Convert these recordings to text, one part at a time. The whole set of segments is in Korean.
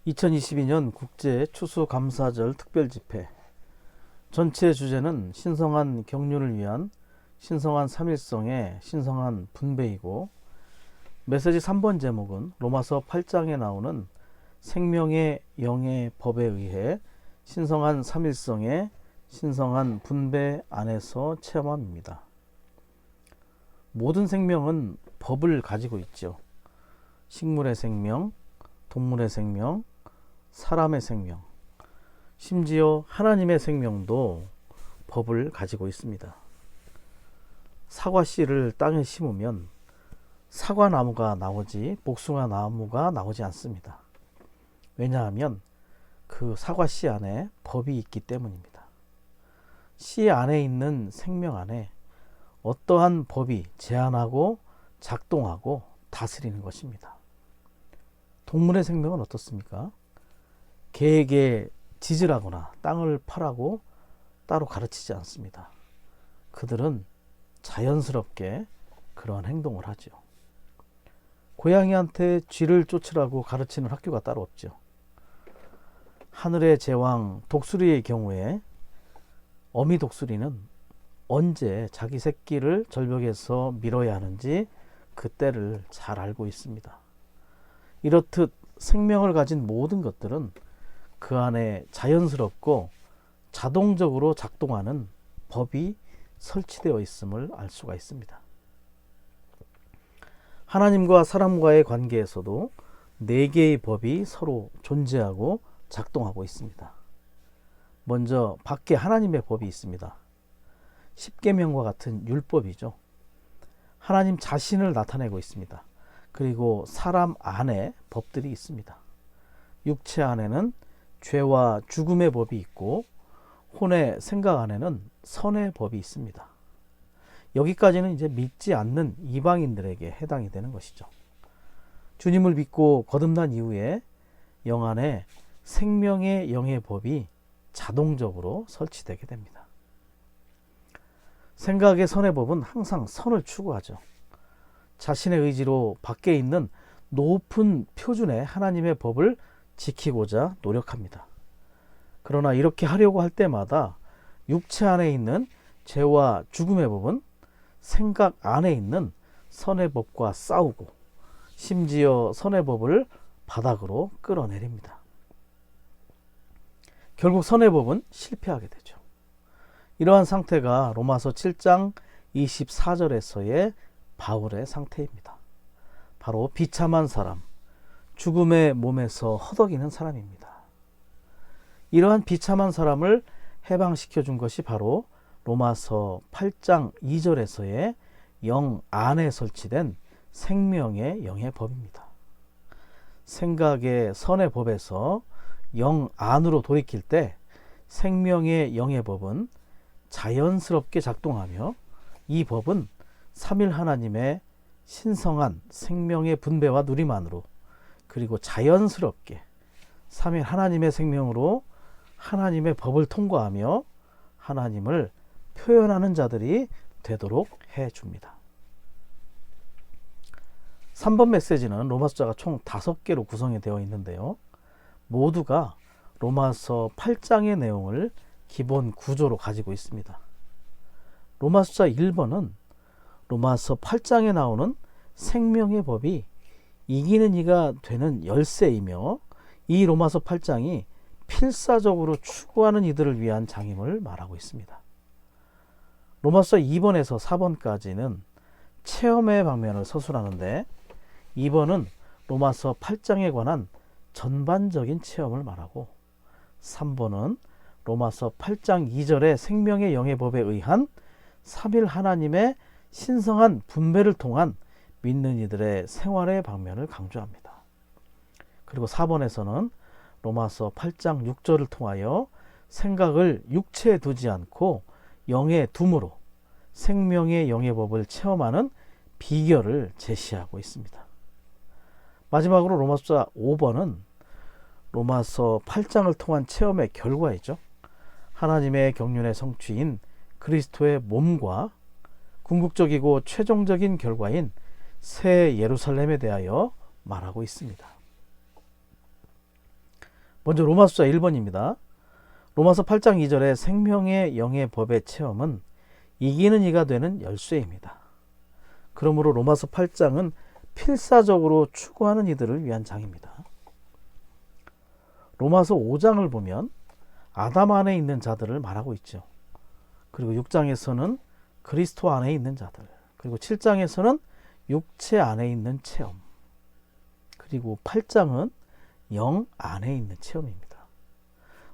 2022년 국제 추수감사절 특별집회 전체 주제는 신성한 경륜을 위한 신성한 삼일성의 신성한 분배이고, 메시지 3번 제목은 로마서 8장에 나오는 생명의 영의 법에 의해 신성한 삼일성의 신성한 분배 안에서 체험함입니다. 모든 생명은 법을 가지고 있죠. 식물의 생명, 동물의 생명, 사람의 생명, 심지어 하나님의 생명도 법을 가지고 있습니다. 사과 씨를 땅에 심으면 사과나무가 나오지 복숭아 나무가 나오지 않습니다. 왜냐하면 그 사과 씨 안에 법이 있기 때문입니다. 씨 안에 있는 생명 안에 어떠한 법이 제한하고 작동하고 다스리는 것입니다. 동물의 생명은 어떻습니까? 개에게 지질하거나 땅을 파라고 따로 가르치지 않습니다. 그들은 자연스럽게 그러한 행동을 하죠. 고양이한테 쥐를 쫓으라고 가르치는 학교가 따로 없죠. 하늘의 제왕 독수리의 경우에 어미 독수리는 언제 자기 새끼를 절벽에서 밀어야 하는지 그 때를 잘 알고 있습니다. 이렇듯 생명을 가진 모든 것들은 그 안에 자연스럽고 자동적으로 작동하는 법이 설치되어 있음을 알 수가 있습니다. 하나님과 사람과의 관계에서도 4개의 법이 서로 존재하고 작동하고 있습니다. 먼저 밖에 하나님의 법이 있습니다. 십계명과 같은 율법이죠. 하나님 자신을 나타내고 있습니다. 그리고 사람 안에 법들이 있습니다. 육체 안에는 죄와 죽음의 법이 있고, 혼의 생각 안에는 선의 법이 있습니다. 여기까지는 이제 믿지 않는 이방인들에게 해당이 되는 것이죠. 주님을 믿고 거듭난 이후에 영 안에 생명의 영의 법이 자동적으로 설치되게 됩니다. 생각의 선의 법은 항상 선을 추구하죠. 자신의 의지로 밖에 있는 높은 표준의 하나님의 법을 지키고자 노력합니다. 그러나 이렇게 하려고 할 때마다 육체 안에 있는 죄와 죽음의 법은 생각 안에 있는 선의 법과 싸우고, 심지어 선의 법을 바닥으로 끌어내립니다. 결국 선의 법은 실패하게 되죠. 이러한 상태가 로마서 7장 24절에서의 바울의 상태입니다. 바로 비참한 사람, 죽음의 몸에서 허덕이는 사람입니다. 이러한 비참한 사람을 해방시켜 준 것이 바로 로마서 8장 2절에서의 영 안에 설치된 생명의 영의 법입니다. 생각의 선의 법에서 영 안으로 돌이킬 때 생명의 영의 법은 자연스럽게 작동하며, 이 법은 삼일 하나님의 신성한 생명의 분배와 누림안으로, 그리고 자연스럽게 삼일 하나님의 생명으로 하나님의 법을 통과하며 하나님을 표현하는 자들이 되도록 해줍니다. 3번 메시지는 로마서자가 총 5개로 구성이 되어 있는데요. 모두가 로마서 8장의 내용을 기본 구조로 가지고 있습니다. 로마서자 1번은 로마서 8장에 나오는 생명의 법이 이기는 이가 되는 열쇠이며, 이 로마서 8장이 필사적으로 추구하는 이들을 위한 장임을 말하고 있습니다. 로마서 2번에서 4번까지는 체험의 방면을 서술하는데, 2번은 로마서 8장에 관한 전반적인 체험을 말하고, 3번은 로마서 8장 2절의 생명의 영의 법에 의한 삼일 하나님의 신성한 분배를 통한 믿는 이들의 생활의 방면을 강조합니다. 그리고 4번에서는 로마서 8장 6절을 통하여 생각을 육체에 두지 않고 영에 둠으로 생명의 영의 법을 체험하는 비결을 제시하고 있습니다. 마지막으로 로마서 5번은 로마서 8장을 통한 체험의 결과이죠. 하나님의 경륜의 성취인 그리스도의 몸과 궁극적이고 최종적인 결과인 새 예루살렘에 대하여 말하고 있습니다. 먼저 로마서 1번입니다. 로마서 8장 2절에 생명의 영의 법의 체험은 이기는 이가 되는 열쇠입니다. 그러므로 로마서 8장은 필사적으로 추구하는 이들을 위한 장입니다. 로마서 5장을 보면 아담 안에 있는 자들을 말하고 있죠. 그리고 6장에서는 그리스도 안에 있는 자들, 그리고 7장에서는 육체 안에 있는 체험, 그리고 8장은 영 안에 있는 체험입니다.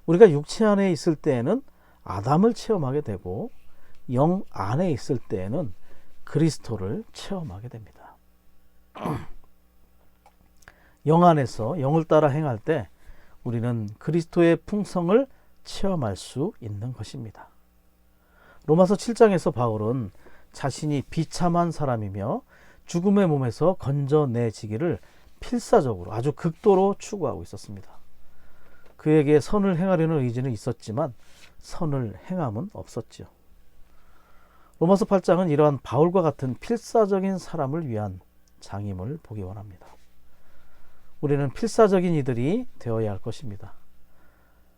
우리가 육체 안에 있을 때에는 아담을 체험하게 되고 영 안에 있을 때에는 그리스도를 체험하게 됩니다. 영 안에서 영을 따라 행할 때 우리는 그리스도의 풍성을 체험할 수 있는 것입니다. 로마서 7장에서 바울은 자신이 비참한 사람이며 죽음의 몸에서 건져내지기를 필사적으로 아주 극도로 추구하고 있었습니다. 그에게 선을 행하려는 의지는 있었지만 선을 행함은 없었지요. 로마서 8장은 이러한 바울과 같은 필사적인 사람을 위한 장임을 보기 원합니다. 우리는 필사적인 이들이 되어야 할 것입니다.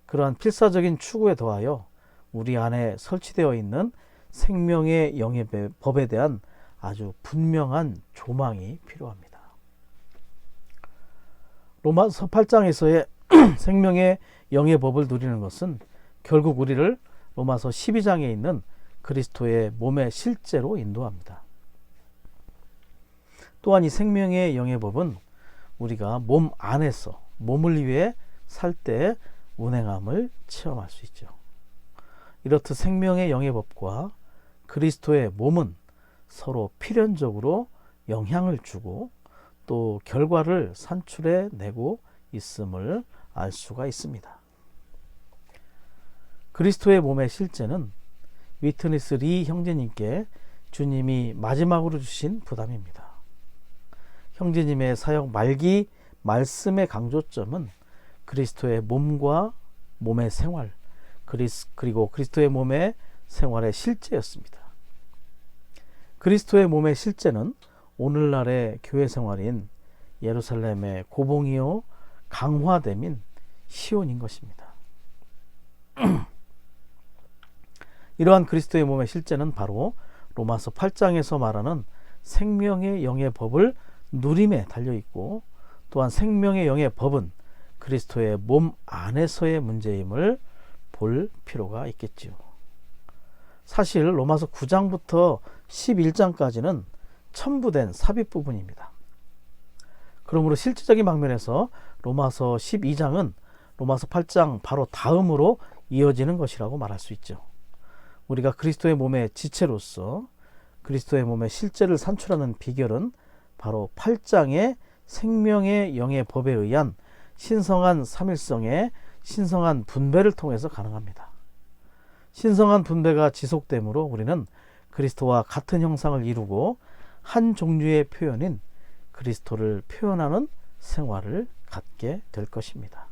그러한 필사적인 추구에 더하여 우리 안에 설치되어 있는 생명의 영의 법에 대한 아주 분명한 조망이 필요합니다. 로마서 8장에서의 생명의 영의 법을 누리는 것은 결국 우리를 로마서 12장에 있는 그리스도의 몸의 실제로 인도합니다. 또한 이 생명의 영의 법은 우리가 몸 안에서 몸을 위해 살 때 운행함을 체험할 수 있죠. 이렇듯 생명의 영의 법과 그리스도의 몸은 서로 필연적으로 영향을 주고 또 결과를 산출해 내고 있음을 알 수가 있습니다. 그리스도의 몸의 실제는 위트니스 리 형제님께 주님이 마지막으로 주신 부담입니다. 형제님의 사역 말기 말씀의 강조점은 그리스도의 몸과 몸의 생활, 그리고 그리스도의 몸의 생활의 실제였습니다. 그리스도의 몸의 실제는 오늘날의 교회 생활인 예루살렘의 고봉이요 강화됨인 시온인 것입니다. 이러한 그리스도의 몸의 실제는 바로 로마서 8장에서 말하는 생명의 영의 법을 누림에 달려있고 또한 생명의 영의 법은 그리스도의 몸 안에서의 문제임을 볼 필요가 있겠지요. 사실 로마서 9장부터 11장까지는 첨부된 삽입 부분입니다. 그러므로 실질적인 방면에서 로마서 12장은 로마서 8장 바로 다음으로 이어지는 것이라고 말할 수 있죠. 우리가 그리스도의 몸의 지체로서 그리스도의 몸의 실제를 산출하는 비결은 바로 8장의 생명의 영의 법에 의한 신성한 삼일성의 신성한 분배를 통해서 가능합니다. 신성한 분배가 지속되므로 우리는 그리스도와 같은 형상을 이루고 한 종류의 표현인 그리스도를 표현하는 생활을 갖게 될 것입니다.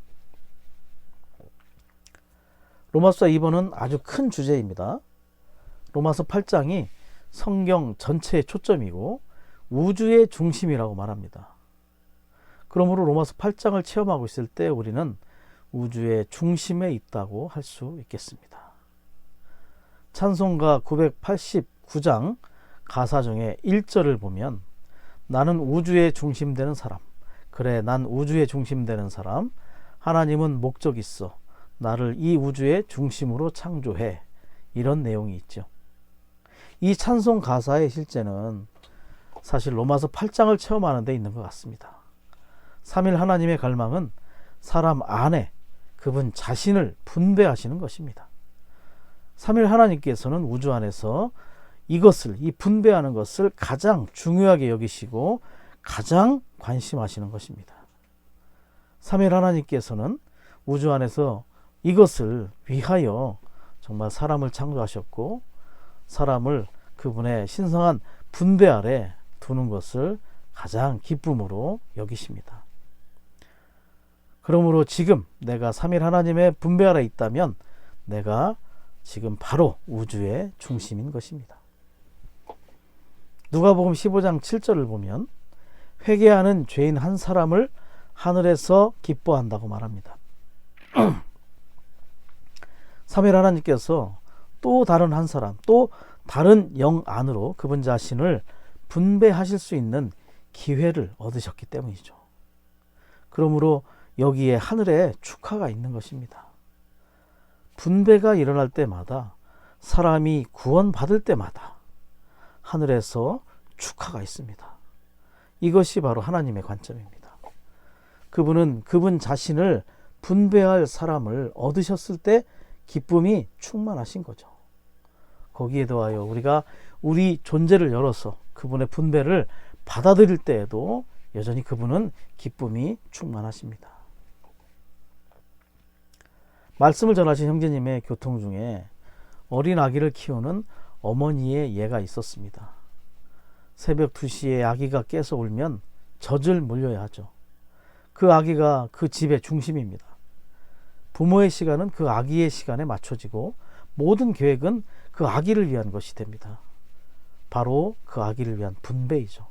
로마서 2번은 아주 큰 주제입니다. 로마서 8장이 성경 전체의 초점이고 우주의 중심이라고 말합니다. 그러므로 로마서 8장을 체험하고 있을 때 우리는 우주의 중심에 있다고 할 수 있겠습니다. 찬송가 989장 가사 중에 1절을 보면 나는 우주의 중심 되는 사람, 그래 난 우주의 중심 되는 사람, 하나님은 목적 있어 나를 이 우주의 중심으로 창조해, 이런 내용이 있죠. 이 찬송 가사의 실제는 사실 로마서 8장을 체험하는 데 있는 것 같습니다. 삼일 하나님의 갈망은 사람 안에 그분 자신을 분배하시는 것입니다. 삼일 하나님께서는 우주 안에서 이것을, 이 분배하는 것을 가장 중요하게 여기시고 가장 관심하시는 것입니다. 삼일 하나님께서는 우주 안에서 이것을 위하여 정말 사람을 창조하셨고 사람을 그분의 신성한 분배 아래 두는 것을 가장 기쁨으로 여기십니다. 그러므로 지금 내가 삼일 하나님의 분배 아래 있다면 내가 지금 바로 우주의 중심인 것입니다. 누가복음 15장 7절을 보면 회개하는 죄인 한 사람을 하늘에서 기뻐한다고 말합니다. 삼위일 하나님께서 또 다른 한 사람, 또 다른 영 안으로 그분 자신을 분배하실 수 있는 기회를 얻으셨기 때문이죠. 그러므로 여기에 하늘에 축하가 있는 것입니다. 분배가 일어날 때마다, 사람이 구원받을 때마다 하늘에서 축하가 있습니다. 이것이 바로 하나님의 관점입니다. 그분은 그분 자신을 분배할 사람을 얻으셨을 때 기쁨이 충만하신 거죠. 거기에 더하여 우리가 우리 존재를 열어서 그분의 분배를 받아들일 때에도 여전히 그분은 기쁨이 충만하십니다. 말씀을 전하신 형제님의 교통 중에 어린 아기를 키우는 어머니의 예가 있었습니다. 새벽 2시에 아기가 깨서 울면 젖을 물려야 하죠. 그 아기가 그 집의 중심입니다. 부모의 시간은 그 아기의 시간에 맞춰지고 모든 계획은 그 아기를 위한 것이 됩니다. 바로 그 아기를 위한 분배이죠.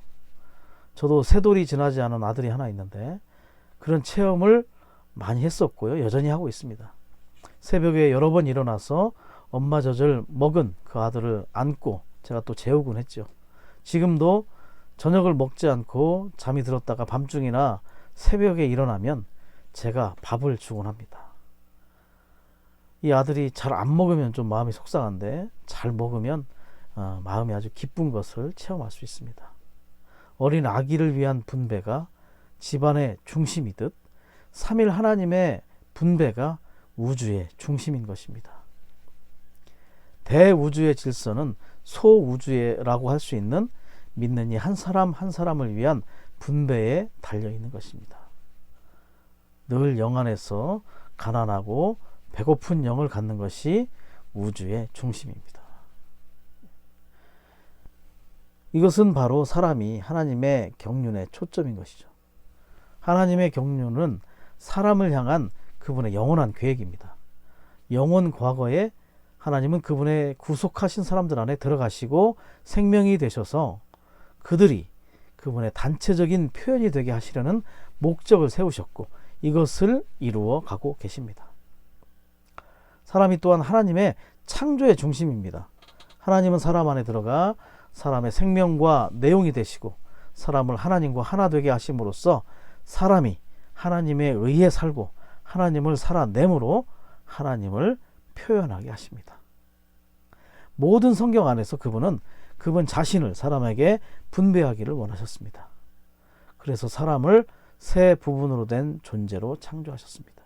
저도 새돌이 지나지 않은 아들이 하나 있는데 그런 체험을 많이 했었고요. 여전히 하고 있습니다. 새벽에 여러 번 일어나서 엄마 젖을 먹은 그 아들을 안고 제가 또 재우곤 했죠. 지금도 저녁을 먹지 않고 잠이 들었다가 밤중이나 새벽에 일어나면 제가 밥을 주곤 합니다. 이 아들이 잘 안 먹으면 좀 마음이 속상한데 잘 먹으면 마음이 아주 기쁜 것을 체험할 수 있습니다. 어린 아기를 위한 분배가 집안의 중심이듯 삼일 하나님의 분배가 우주의 중심인 것입니다. 대우주의 질서는 소우주라고 할 수 있는 믿는 이 한 사람 한 사람을 위한 분배에 달려있는 것입니다. 늘 영 안에서 가난하고 배고픈 영을 갖는 것이 우주의 중심입니다. 이것은 바로 사람이 하나님의 경륜의 초점인 것이죠. 하나님의 경륜은 사람을 향한 그분의 영원한 계획입니다. 영원 과거에 하나님은 그분의 구속하신 사람들 안에 들어가시고 생명이 되셔서 그들이 그분의 단체적인 표현이 되게 하시려는 목적을 세우셨고 이것을 이루어 가고 계십니다. 사람이 또한 하나님의 창조의 중심입니다. 하나님은 사람 안에 들어가 사람의 생명과 내용이 되시고 사람을 하나님과 하나 되게 하심으로써 사람이 하나님에 의해 살고 하나님을 살아내므로 하나님을 표현하게 하십니다. 모든 성경 안에서 그분은 그분 자신을 사람에게 분배하기를 원하셨습니다. 그래서 사람을 세 부분으로 된 존재로 창조하셨습니다.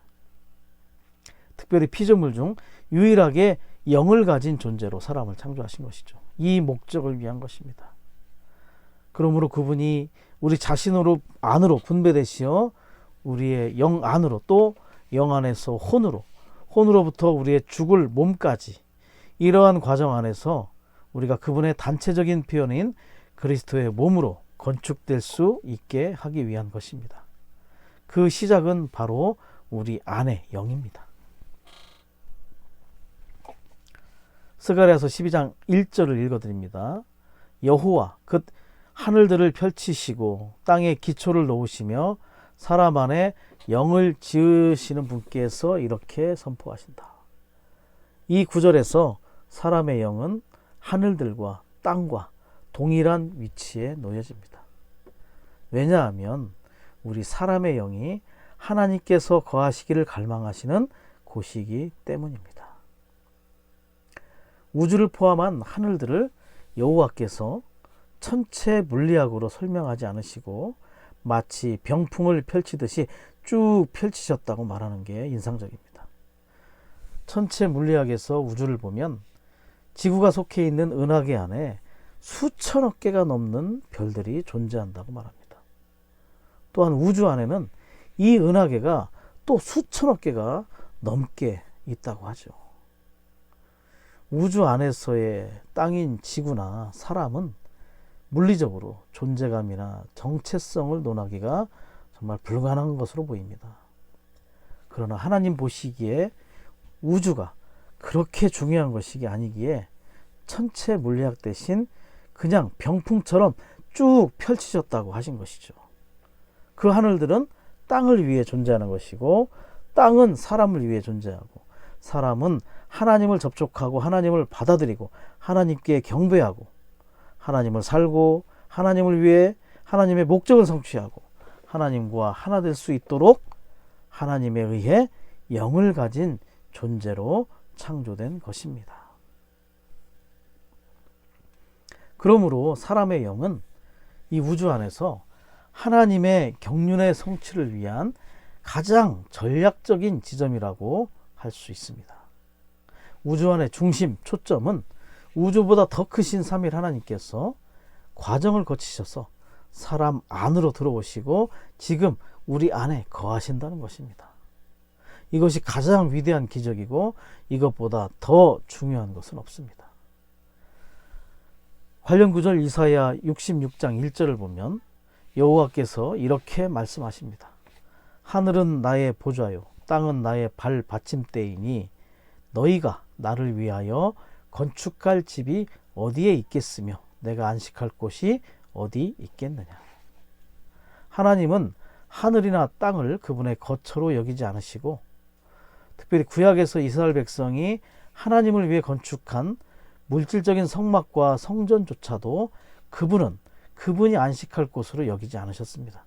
특별히 피조물 중 유일하게 영을 가진 존재로 사람을 창조하신 것이죠. 이 목적을 위한 것입니다. 그러므로 그분이 우리 자신으로 안으로 분배되시어 우리의 영 안으로 또 영 안에서 혼으로부터 우리의 죽을 몸까지 이러한 과정 안에서 우리가 그분의 단체적인 표현인 그리스도의 몸으로 건축될 수 있게 하기 위한 것입니다. 그 시작은 바로 우리 안의 영입니다. 스가랴서 12장 1절을 읽어드립니다. 여호와 곧 하늘들을 펼치시고 땅에 기초를 놓으시며 사람 안에 영을 지으시는 분께서 이렇게 선포하신다. 이 구절에서 사람의 영은 하늘들과 땅과 동일한 위치에 놓여집니다. 왜냐하면 우리 사람의 영이 하나님께서 거하시기를 갈망하시는 곳이기 때문입니다. 우주를 포함한 하늘들을 여호와께서 천체 물리학으로 설명하지 않으시고 마치 병풍을 펼치듯이 쭉 펼치셨다고 말하는 게 인상적입니다. 천체 물리학에서 우주를 보면 지구가 속해 있는 은하계 안에 수천억 개가 넘는 별들이 존재한다고 말합니다. 또한 우주 안에는 이 은하계가 또 수천억 개가 넘게 있다고 하죠. 우주 안에서의 땅인 지구나 사람은 물리적으로 존재감이나 정체성을 논하기가 정말 불가능한 것으로 보입니다. 그러나 하나님 보시기에 우주가 그렇게 중요한 것이 아니기에 천체 물리학 대신 그냥 병풍처럼 쭉 펼치셨다고 하신 것이죠. 그 하늘들은 땅을 위해 존재하는 것이고 땅은 사람을 위해 존재하고 사람은 하나님을 접촉하고 하나님을 받아들이고 하나님께 경배하고 하나님을 살고 하나님을 위해 하나님의 목적을 성취하고 하나님과 하나 될 수 있도록 하나님에 의해 영을 가진 존재로 창조된 것입니다. 그러므로 사람의 영은 이 우주 안에서 하나님의 경륜의 성취를 위한 가장 전략적인 지점이라고 할 수 있습니다. 우주 안의 중심, 초점은 우주보다 더 크신 삼위일 하나님께서 과정을 거치셔서 사람 안으로 들어오시고 지금 우리 안에 거하신다는 것입니다. 이것이 가장 위대한 기적이고 이것보다 더 중요한 것은 없습니다. 관련 구절 이사야 66장 1절을 보면 여호와께서 이렇게 말씀하십니다. 하늘은 나의 보좌요 땅은 나의 발 받침대이니 너희가 나를 위하여 건축할 집이 어디에 있겠으며 내가 안식할 곳이 어디 있겠느냐. 하나님은 하늘이나 땅을 그분의 거처로 여기지 않으시고 특별히 구약에서 이스라엘 백성이 하나님을 위해 건축한 물질적인 성막과 성전조차도 그분이 안식할 곳으로 여기지 않으셨습니다.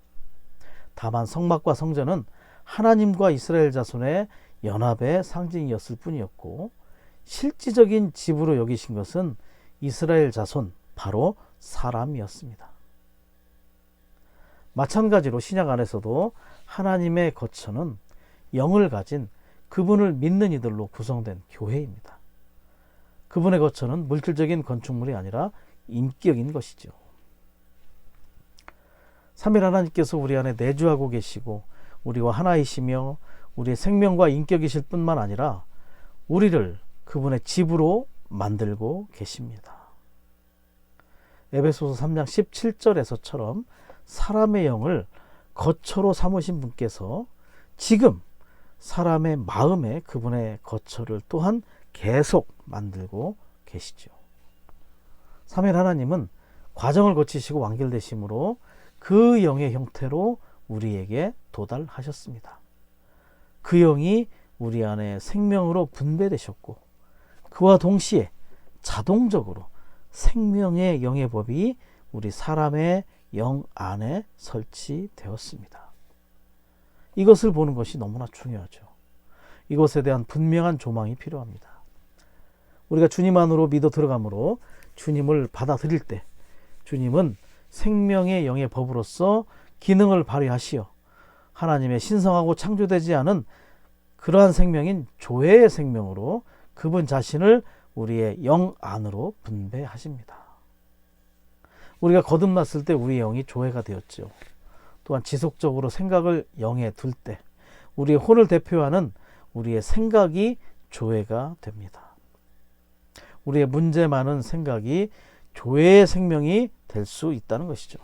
다만 성막과 성전은 하나님과 이스라엘 자손의 연합의 상징이었을 뿐이었고 실질적인 집으로 여기신 것은 이스라엘 자손, 바로 사람이었습니다. 마찬가지로 신약 안에서도 하나님의 거처는 영을 가진 그분을 믿는 이들로 구성된 교회입니다. 그분의 거처는 물질적인 건축물이 아니라 인격인 것이죠. 삼위일 하나님께서 우리 안에 내주하고 계시고 우리와 하나이시며 우리의 생명과 인격이실 뿐만 아니라 우리를 그분의 집으로 만들고 계십니다. 에베소서 3장 17절에서처럼 사람의 영을 거처로 삼으신 분께서 지금 사람의 마음에 그분의 거처를 또한 계속 만들고 계시죠. 삼위일 하나님은 과정을 거치시고 완결되심으로 그 영의 형태로 우리에게 도달하셨습니다. 그 영이 우리 안에 생명으로 분배되셨고 그와 동시에 자동적으로 생명의 영의 법이 우리 사람의 영 안에 설치되었습니다. 이것을 보는 것이 너무나 중요하죠. 이것에 대한 분명한 조망이 필요합니다. 우리가 주님 안으로 믿어 들어감으로 주님을 받아들일 때 주님은 생명의 영의 법으로서 기능을 발휘하시어 하나님의 신성하고 창조되지 않은 그러한 생명인 조회의 생명으로 그분 자신을 우리의 영 안으로 분배하십니다. 우리가 거듭났을 때 우리의 영이 조회가 되었죠. 또한 지속적으로 생각을 영에 둘 때 우리의 혼을 대표하는 우리의 생각이 조회가 됩니다. 우리의 문제 많은 생각이 조회의 생명이 될 수 있다는 것이죠.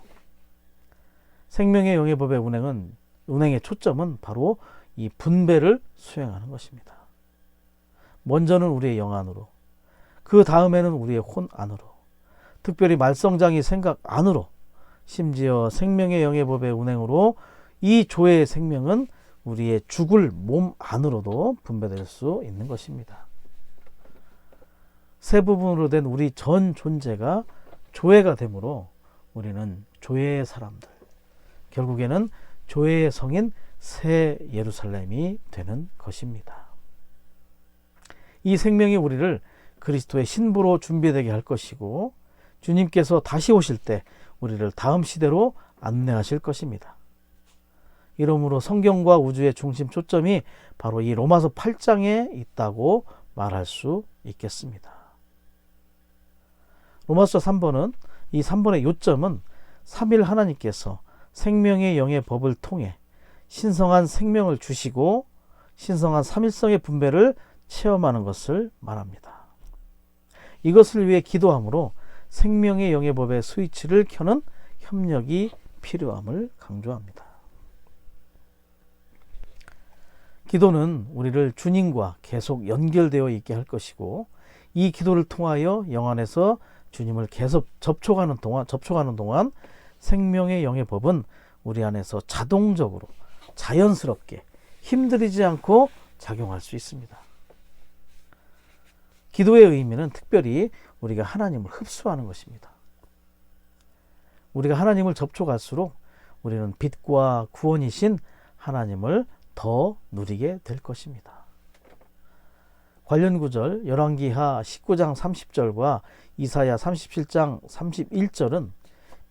생명의 영의 법의 운행의 초점은 바로 이 분배를 수행하는 것입니다. 먼저는 우리의 영 안으로, 그 다음에는 우리의 혼 안으로, 특별히 말썽장이 생각 안으로, 심지어 생명의 영의 법의 운행으로 이 조회의 생명은 우리의 죽을 몸 안으로도 분배될 수 있는 것입니다. 세 부분으로 된 우리 전 존재가 조회가 되므로 우리는 조회의 사람들, 결국에는 조회의 성인 새 예루살렘이 되는 것입니다. 이 생명이 우리를 그리스도의 신부로 준비되게 할 것이고 주님께서 다시 오실 때 우리를 다음 시대로 안내하실 것입니다. 이러므로 성경과 우주의 중심 초점이 바로 이 로마서 8장에 있다고 말할 수 있겠습니다. 로마서 3번은 이 3번의 요점은 삼위일 하나님께서 생명의 영의 법을 통해 신성한 생명을 주시고 신성한 삼일성의 분배를 체험하는 것을 말합니다. 이것을 위해 기도함으로 생명의 영의 법의 스위치를 켜는 협력이 필요함을 강조합니다. 기도는 우리를 주님과 계속 연결되어 있게 할 것이고 이 기도를 통하여 영 안에서 주님을 계속 접촉하는 동안 생명의 영의 법은 우리 안에서 자동적으로 자연스럽게 힘들이지 않고 작용할 수 있습니다. 기도의 의미는 특별히 우리가 하나님을 흡수하는 것입니다. 우리가 하나님을 접촉할수록 우리는 빛과 구원이신 하나님을 더 누리게 될 것입니다. 관련 구절 열왕기하 19장 30절과 이사야 37장 31절은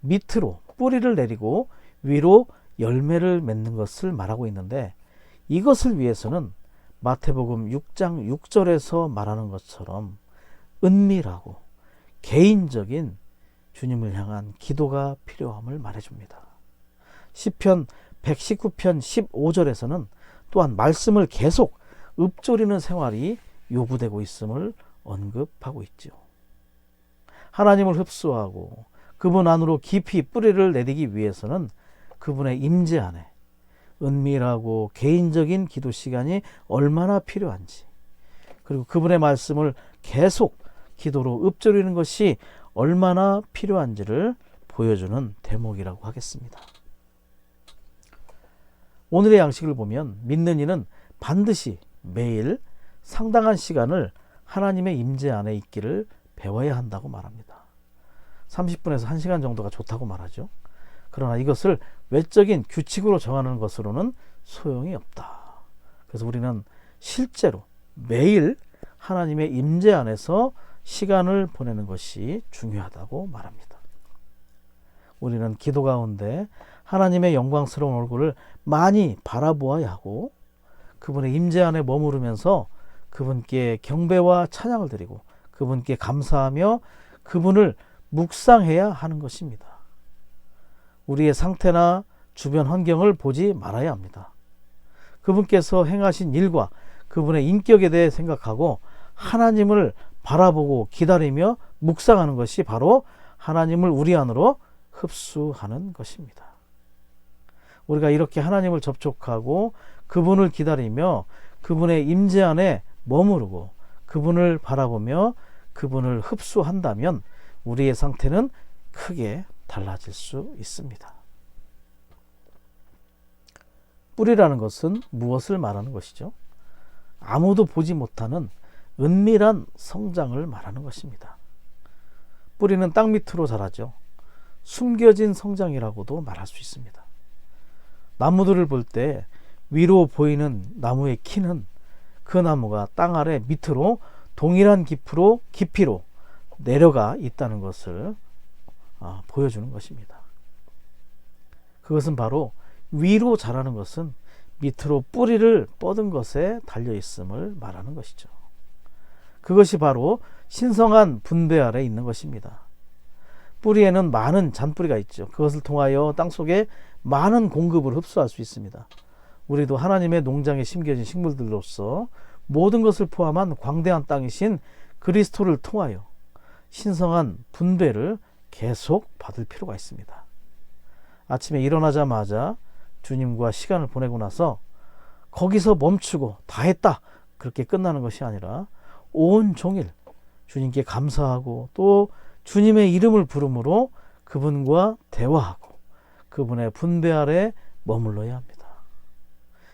밑으로 뿌리를 내리고 위로 열매를 맺는 것을 말하고 있는데, 이것을 위해서는 마태복음 6장 6절에서 말하는 것처럼 은밀하고 개인적인 주님을 향한 기도가 필요함을 말해줍니다. 시편 119편 15절에서는 또한 말씀을 계속 읊조리는 생활이 요구되고 있음을 언급하고 있죠. 하나님을 흡수하고 그분 안으로 깊이 뿌리를 내리기 위해서는 그분의 임재 안에 은밀하고 개인적인 기도 시간이 얼마나 필요한지, 그리고 그분의 말씀을 계속 기도로 읊조리는 것이 얼마나 필요한지를 보여주는 대목이라고 하겠습니다. 오늘의 양식을 보면 믿는 이는 반드시 매일 상당한 시간을 하나님의 임재 안에 있기를 배워야 한다고 말합니다. 30분에서 1시간 정도가 좋다고 말하죠. 그러나 이것을 외적인 규칙으로 정하는 것으로는 소용이 없다. 그래서 우리는 실제로 매일 하나님의 임재 안에서 시간을 보내는 것이 중요하다고 말합니다. 우리는 기도 가운데 하나님의 영광스러운 얼굴을 많이 바라보아야 하고, 그분의 임재 안에 머무르면서 그분께 경배와 찬양을 드리고 그분께 감사하며 그분을 묵상해야 하는 것입니다. 우리의 상태나 주변 환경을 보지 말아야 합니다. 그분께서 행하신 일과 그분의 인격에 대해 생각하고 하나님을 바라보고 기다리며 묵상하는 것이 바로 하나님을 우리 안으로 흡수하는 것입니다. 우리가 이렇게 하나님을 접촉하고 그분을 기다리며 그분의 임재 안에 머무르고 그분을 바라보며 그분을 흡수한다면 우리의 상태는 크게 달라질 수 있습니다. 뿌리라는 것은 무엇을 말하는 것이죠? 아무도 보지 못하는 은밀한 성장을 말하는 것입니다. 뿌리는 땅 밑으로 자라죠. 숨겨진 성장이라고도 말할 수 있습니다. 나무들을 볼 때 위로 보이는 나무의 키는 그 나무가 땅 아래 밑으로 동일한 깊이로 내려가 있다는 것을 보여주는 것입니다. 그것은 바로 위로 자라는 것은 밑으로 뿌리를 뻗은 것에 달려있음을 말하는 것이죠. 그것이 바로 신성한 분배 아래 있는 것입니다. 뿌리에는 많은 잔뿌리가 있죠. 그것을 통하여 땅속에 많은 공급을 흡수할 수 있습니다. 우리도 하나님의 농장에 심겨진 식물들로서 모든 것을 포함한 광대한 땅이신 그리스도를 통하여 신성한 분배를 계속 받을 필요가 있습니다. 아침에 일어나자마자 주님과 시간을 보내고 나서 거기서 멈추고 다 했다, 그렇게 끝나는 것이 아니라 온종일 주님께 감사하고 또 주님의 이름을 부름으로 그분과 대화하고 그분의 분배 아래 머물러야 합니다.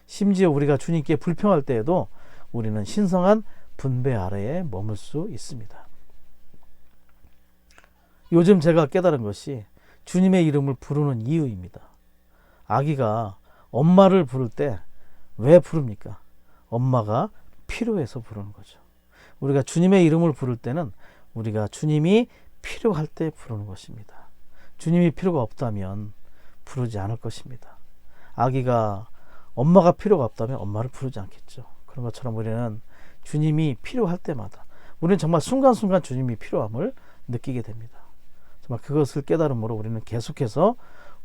심지어 우리가 주님께 불평할 때에도 우리는 신성한 분배 아래에 머물 수 있습니다. 요즘 제가 깨달은 것이 주님의 이름을 부르는 이유입니다. 아기가 엄마를 부를 때 왜 부릅니까? 엄마가 필요해서 부르는 거죠. 우리가 주님의 이름을 부를 때는 우리가 주님이 필요할 때 부르는 것입니다. 주님이 필요가 없다면 부르지 않을 것입니다. 아기가 엄마가 필요가 없다면 엄마를 부르지 않겠죠. 그런 것처럼 우리는 주님이 필요할 때마다 우리는 정말 순간순간 주님이 필요함을 느끼게 됩니다. 정말 그것을 깨달음으로 우리는 계속해서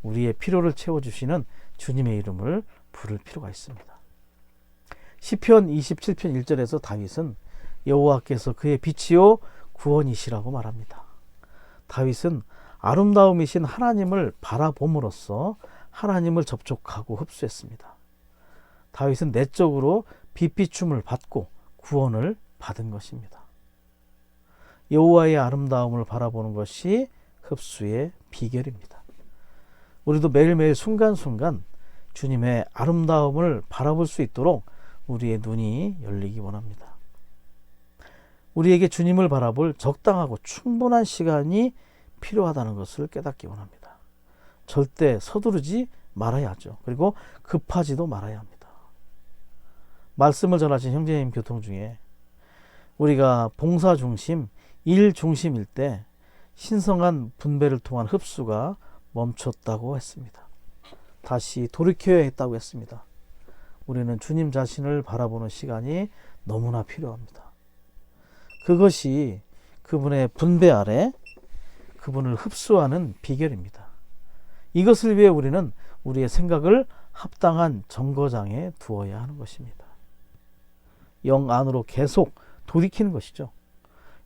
우리의 필요를 채워주시는 주님의 이름을 부를 필요가 있습니다. 시편 27편 1절에서 다윗은 여호와께서 그의 빛이요 구원이시라고 말합니다. 다윗은 아름다움이신 하나님을 바라봄으로써 하나님을 접촉하고 흡수했습니다. 다윗은 내적으로 빛비춤을 받고 구원을 받은 것입니다. 여호와의 아름다움을 바라보는 것이 흡수의 비결입니다. 우리도 매일매일 순간순간 주님의 아름다움을 바라볼 수 있도록 우리의 눈이 열리기 원합니다. 우리에게 주님을 바라볼 적당하고 충분한 시간이 필요하다는 것을 깨닫기 원합니다. 절대 서두르지 말아야 하죠. 그리고 급하지도 말아야 합니다. 말씀을 전하신 형제님 교통 중에 우리가 봉사 중심, 일 중심일 때 신성한 분배를 통한 흡수가 멈췄다고 했습니다. 다시 돌이켜야 했다고 했습니다. 우리는 주님 자신을 바라보는 시간이 너무나 필요합니다. 그것이 그분의 분배 아래 그분을 흡수하는 비결입니다. 이것을 위해 우리는 우리의 생각을 합당한 정거장에 두어야 하는 것입니다. 영 안으로 계속 돌이키는 것이죠.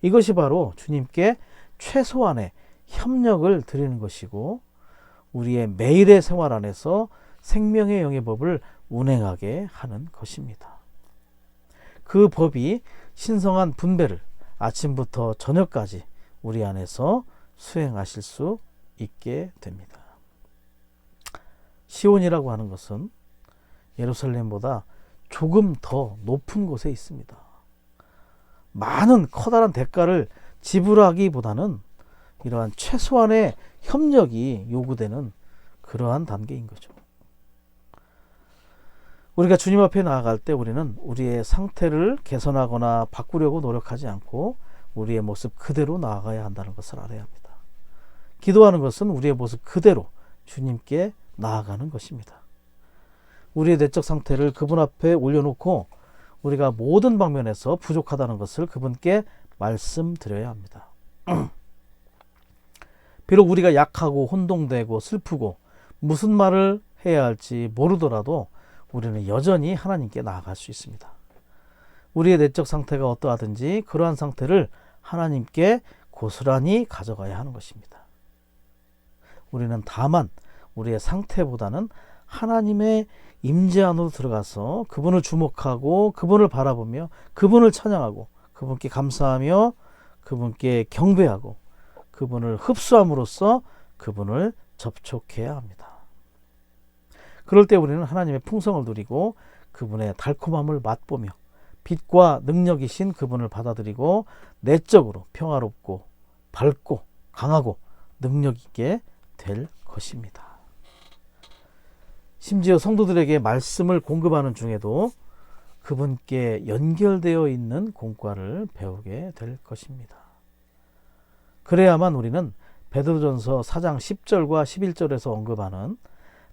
이것이 바로 주님께 최소한의 협력을 드리는 것이고 우리의 매일의 생활 안에서 생명의 영의 법을 운행하게 하는 것입니다. 그 법이 신성한 분배를 아침부터 저녁까지 우리 안에서 수행하실 수 있게 됩니다. 시온이라고 하는 것은 예루살렘보다 조금 더 높은 곳에 있습니다. 많은 커다란 대가를 지불하기보다는 이러한 최소한의 협력이 요구되는 그러한 단계인 거죠. 우리가 주님 앞에 나아갈 때 우리는 우리의 상태를 개선하거나 바꾸려고 노력하지 않고 우리의 모습 그대로 나아가야 한다는 것을 알아야 합니다. 기도하는 것은 우리의 모습 그대로 주님께 나아가는 것입니다. 우리의 내적 상태를 그분 앞에 올려놓고 우리가 모든 방면에서 부족하다는 것을 그분께 말씀드려야 합니다. 비록 우리가 약하고 혼동되고 슬프고 무슨 말을 해야 할지 모르더라도 우리는 여전히 하나님께 나아갈 수 있습니다. 우리의 내적 상태가 어떠하든지 그러한 상태를 하나님께 고스란히 가져가야 하는 것입니다. 우리는 다만 우리의 상태보다는 하나님의 임재 안으로 들어가서 그분을 주목하고 그분을 바라보며 그분을 찬양하고 그분께 감사하며 그분께 경배하고 그분을 흡수함으로써 그분을 접촉해야 합니다. 그럴 때 우리는 하나님의 풍성을 누리고 그분의 달콤함을 맛보며 빛과 능력이신 그분을 받아들이고 내적으로 평화롭고 밝고 강하고 능력 있게 될 것입니다. 심지어 성도들에게 말씀을 공급하는 중에도 그분께 연결되어 있는 공과를 배우게 될 것입니다. 그래야만 우리는 베드로전서 4장 10절과 11절에서 언급하는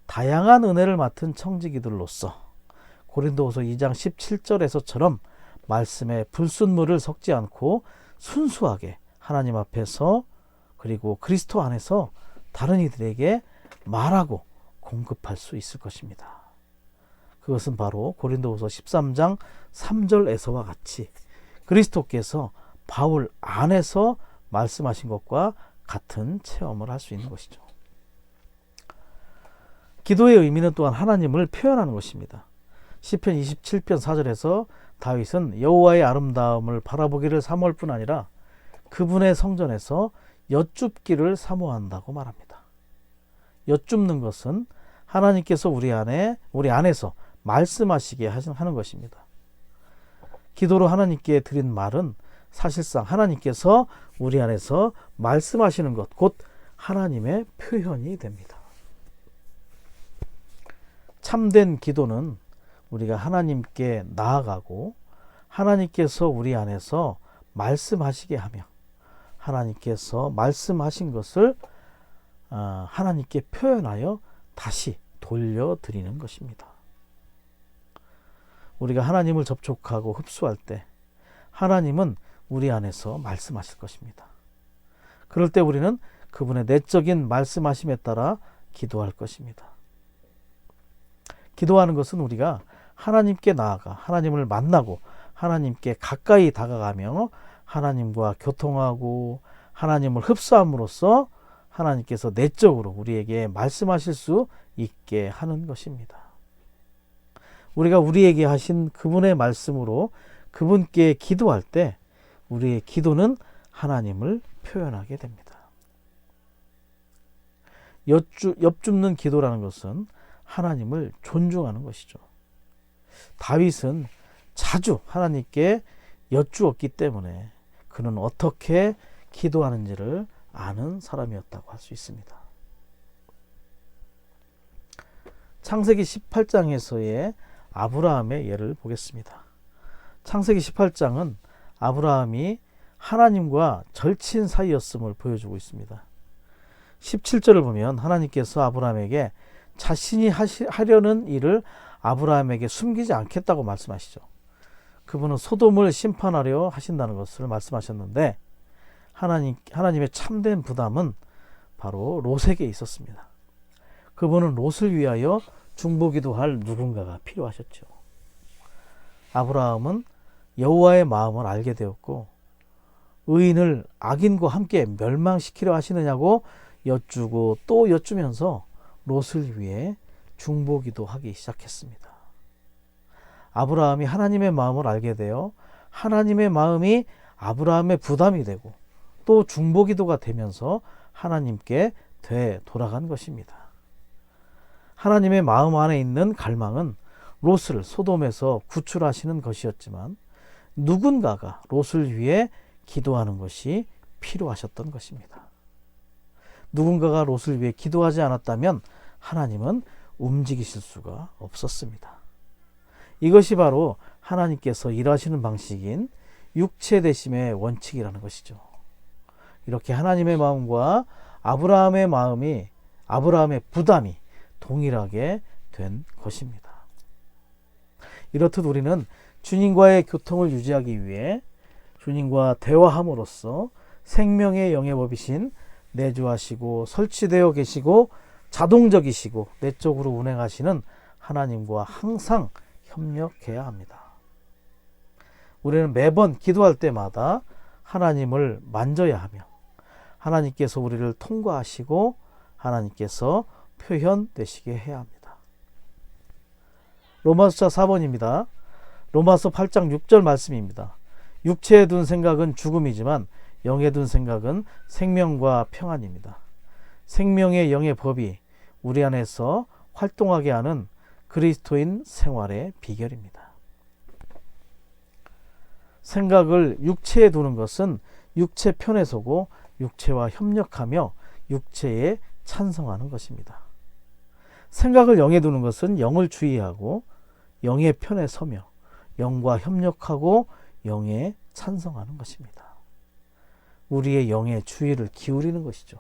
다양한 은혜를 맡은 청지기들로서 고린도후서 2장 17절에서처럼 말씀에 불순물을 섞지 않고 순수하게 하나님 앞에서 그리고 그리스도 안에서 다른 이들에게 말하고 공급할 수 있을 것입니다. 그것은 바로 고린도후서 13장 3절에서와 같이 그리스도께서 바울 안에서 말씀하신 것과 같은 체험을 할 수 있는 것이죠. 기도의 의미는 또한 하나님을 표현하는 것입니다. 시편 27편 4절에서 다윗은 여호와의 아름다움을 바라보기를 사모할 뿐 아니라 그분의 성전에서 여쭙기를 사모한다고 말합니다. 여쭙는 것은 하나님께서 우리 안에서 말씀하시게 하는 것입니다. 기도로 하나님께 드린 말은 사실상 하나님께서 우리 안에서 말씀하시는 것, 곧 하나님의 표현이 됩니다. 참된 기도는 우리가 하나님께 나아가고 하나님께서 우리 안에서 말씀하시게 하며 하나님께서 말씀하신 것을 하나님께 표현하여 다시 돌려드리는 것입니다. 우리가 하나님을 접촉하고 흡수할 때 하나님은 우리 안에서 말씀하실 것입니다. 그럴 때 우리는 그분의 내적인 말씀하심에 따라 기도할 것입니다. 기도하는 것은 우리가 하나님께 나아가 하나님을 만나고 하나님께 가까이 다가가며 하나님과 교통하고 하나님을 흡수함으로써 하나님께서 내적으로 우리에게 말씀하실 수 있게 하는 것입니다. 우리가 우리에게 하신 그분의 말씀으로 그분께 기도할 때 우리의 기도는 하나님을 표현하게 됩니다. 엽줍는 기도라는 것은 하나님을 존중하는 것이죠. 다윗은 자주 하나님께 여쭈었기 때문에 그는 어떻게 기도하는지를 아는 사람이었다고 할 수 있습니다. 창세기 18장에서의 아브라함의 예를 보겠습니다. 창세기 18장은 아브라함이 하나님과 절친 사이였음을 보여주고 있습니다. 17절을 보면 하나님께서 아브라함에게 자신이 하려는 일을 아브라함에게 숨기지 않겠다고 말씀하시죠. 그분은 소돔을 심판하려 하신다는 것을 말씀하셨는데 하나님의 참된 부담은 바로 롯에게 있었습니다. 그분은 롯을 위하여 중보기도 할 누군가가 필요하셨죠. 아브라함은 여호와의 마음을 알게 되었고 의인을 악인과 함께 멸망시키려 하시느냐고 여쭈고 또 여쭈면서 롯을 위해 중보기도 하기 시작했습니다. 아브라함이 하나님의 마음을 알게 되어 하나님의 마음이 아브라함의 부담이 되고 또 중보기도가 되면서 하나님께 되돌아간 것입니다. 하나님의 마음 안에 있는 갈망은 롯을 소돔에서 구출하시는 것이었지만 누군가가 롯을 위해 기도하는 것이 필요하셨던 것입니다. 누군가가 롯을 위해 기도하지 않았다면 하나님은 움직이실 수가 없었습니다. 이것이 바로 하나님께서 일하시는 방식인 육체되심의 원칙이라는 것이죠. 이렇게 하나님의 마음과 아브라함의 부담이 동일하게 된 것입니다. 이렇듯 우리는 주님과의 교통을 유지하기 위해 주님과 대화함으로써 생명의 영의 법이신 내주하시고 설치되어 계시고 자동적이시고 내적으로 운행하시는 하나님과 항상 협력해야 합니다. 우리는 매번 기도할 때마다 하나님을 만져야 하며 하나님께서 우리를 통과하시고 하나님께서 표현되시게 해야 합니다. 로마서 4번입니다. 로마서 8장 6절 말씀입니다. 육체에 둔 생각은 죽음이지만 영에 둔 생각은 생명과 평안입니다. 생명의 영의 법이 우리 안에서 활동하게 하는 그리스도인 생활의 비결입니다. 생각을 육체에 두는 것은 육체 편에 서고 육체와 협력하며 육체에 찬성하는 것입니다. 생각을 영에 두는 것은 영을 주의하고 영의 편에 서며 영과 협력하고 영에 찬성하는 것입니다. 우리의 영의 주의를 기울이는 것이죠.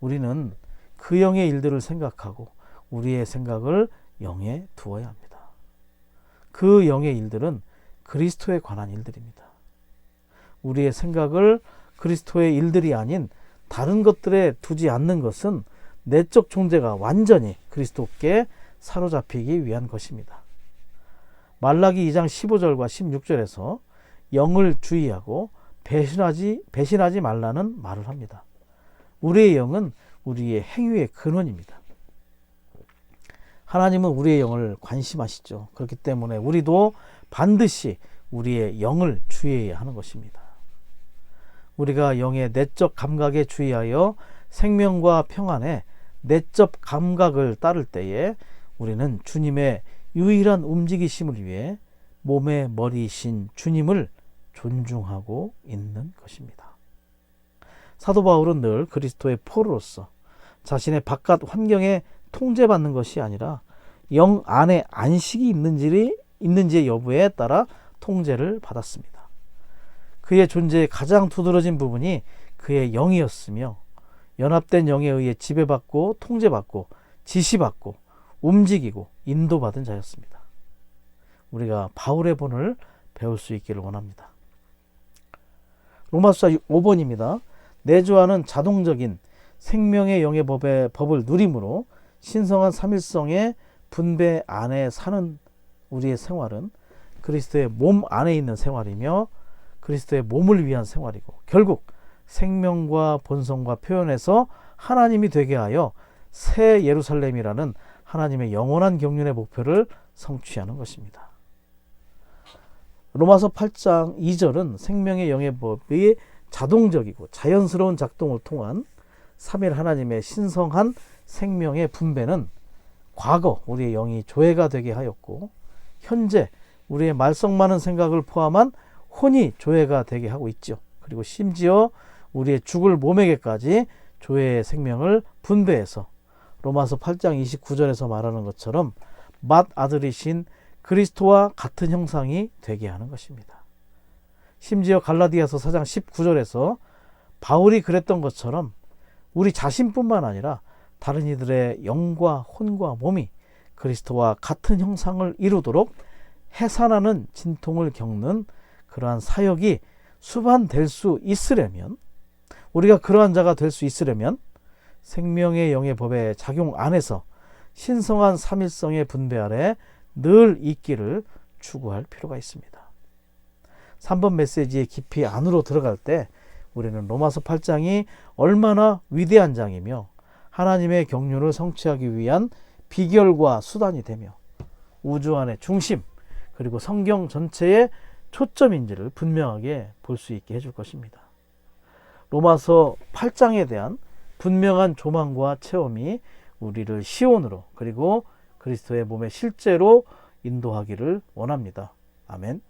우리는 그 영의 일들을 생각하고 우리의 생각을 영에 두어야 합니다. 그 영의 일들은 그리스도에 관한 일들입니다. 우리의 생각을 그리스도의 일들이 아닌 다른 것들에 두지 않는 것은 내적 존재가 완전히 그리스도께 사로잡히기 위한 것입니다. 말라기 2장 15절과 16절에서 영을 주의하고 배신하지 말라는 말을 합니다. 우리의 영은 우리의 행위의 근원입니다. 하나님은 우리의 영을 관심하시죠. 그렇기 때문에 우리도 반드시 우리의 영을 주의해야 하는 것입니다. 우리가 영의 내적 감각에 주의하여 생명과 평안에 내적 감각을 따를 때에 우리는 주님의 유일한 움직이심을 위해 몸의 머리이신 주님을 존중하고 있는 것입니다. 사도 바울은 늘 그리스도의 포로로서 자신의 바깥 환경에 통제받는 것이 아니라 영 안에 안식이 있는지의 여부에 따라 통제를 받았습니다. 그의 존재의 가장 두드러진 부분이 그의 영이었으며 연합된 영에 의해 지배받고 통제받고 지시받고 움직이고 인도받은 자였습니다. 우리가 바울의 본을 배울 수 있기를 원합니다. 로마서 5번입니다. 내주하는 자동적인 생명의 영의 법을 누림으로 신성한 삼일성의 분배 안에 사는 우리의 생활은 그리스도의 몸 안에 있는 생활이며 그리스도의 몸을 위한 생활이고 결국 생명과 본성과 표현에서 하나님이 되게 하여 새 예루살렘이라는 하나님의 영원한 경륜의 목표를 성취하는 것입니다. 로마서 8장 2절은 생명의 영의 법이 자동적이고 자연스러운 작동을 통한 삼일 하나님의 신성한 생명의 분배는 과거 우리의 영이 조회가 되게 하였고 현재 우리의 말썽 많은 생각을 포함한 혼이 조회가 되게 하고 있죠. 그리고 심지어 우리의 죽을 몸에게까지 조의 생명을 분배해서 로마서 8장 29절에서 말하는 것처럼 맏아들이신 그리스도와 같은 형상이 되게 하는 것입니다. 심지어 갈라디아서 4장 19절에서 바울이 그랬던 것처럼 우리 자신뿐만 아니라 다른 이들의 영과 혼과 몸이 그리스도와 같은 형상을 이루도록 해산하는 진통을 겪는 그러한 사역이 수반될 수 있으려면, 우리가 그러한 자가 될 수 있으려면 생명의 영의 법의 작용 안에서 신성한 삼일성의 분배 아래 늘 있기를 추구할 필요가 있습니다. 3번 메시지의 깊이 안으로 들어갈 때 우리는 로마서 8장이 얼마나 위대한 장이며 하나님의 경륜을 성취하기 위한 비결과 수단이 되며 우주 안의 중심, 그리고 성경 전체의 초점인지를 분명하게 볼 수 있게 해줄 것입니다. 로마서 8장에 대한 분명한 조망과 체험이 우리를 시온으로, 그리고 그리스도의 몸에 실제로 인도하기를 원합니다. 아멘.